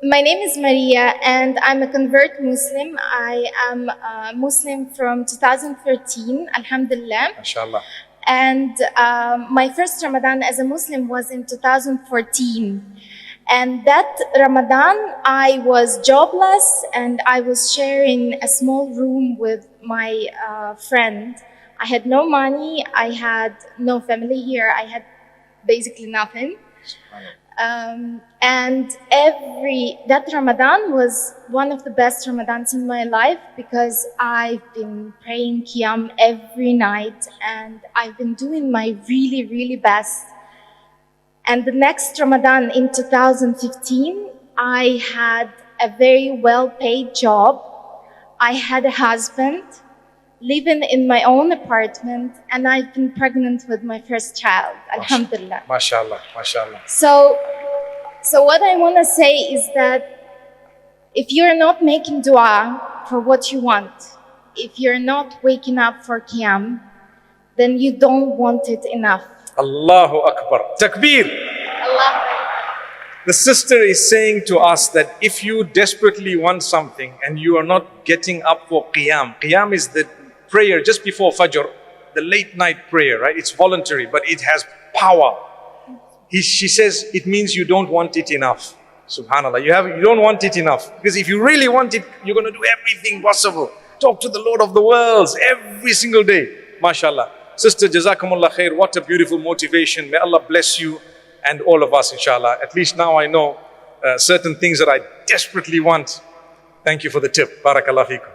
My name is Maria, and I'm a convert Muslim. I am a Muslim from 2013, Alhamdulillah. MashaAllah. And my first Ramadan as a Muslim was in 2014. And that Ramadan, I was jobless and I was sharing a small room with my friend. I had no money, I had no family here, I had basically nothing. And that Ramadan was one of the best Ramadans in my life because I've been praying Qiyam every night and I've been doing my really, really best. And the next Ramadan in 2015, I had a very well-paid job. I had a husband, living in my own apartment, and I've been pregnant with my first child, Alhamdulillah. MashaAllah. MashaAllah. So what I want to say is that if you're not making dua for what you want, if you're not waking up for Qiyam, then you don't want it enough. Allahu Akbar. Takbir. Allah. The sister is saying to us that if you desperately want something and you are not getting up for Qiyam, Qiyam is the prayer just before Fajr, the late night prayer, right? It's voluntary, but it has power. She says it means you don't want it enough. Subhanallah, you don't want it enough. Because if you really want it, you're going to do everything possible. Talk to the Lord of the worlds every single day. MashaAllah. Sister, Jazakumullah khair. What a beautiful motivation. May Allah bless you and all of us, inshallah. At least now I know certain things that I desperately want. Thank you for the tip. Barakallah feekum.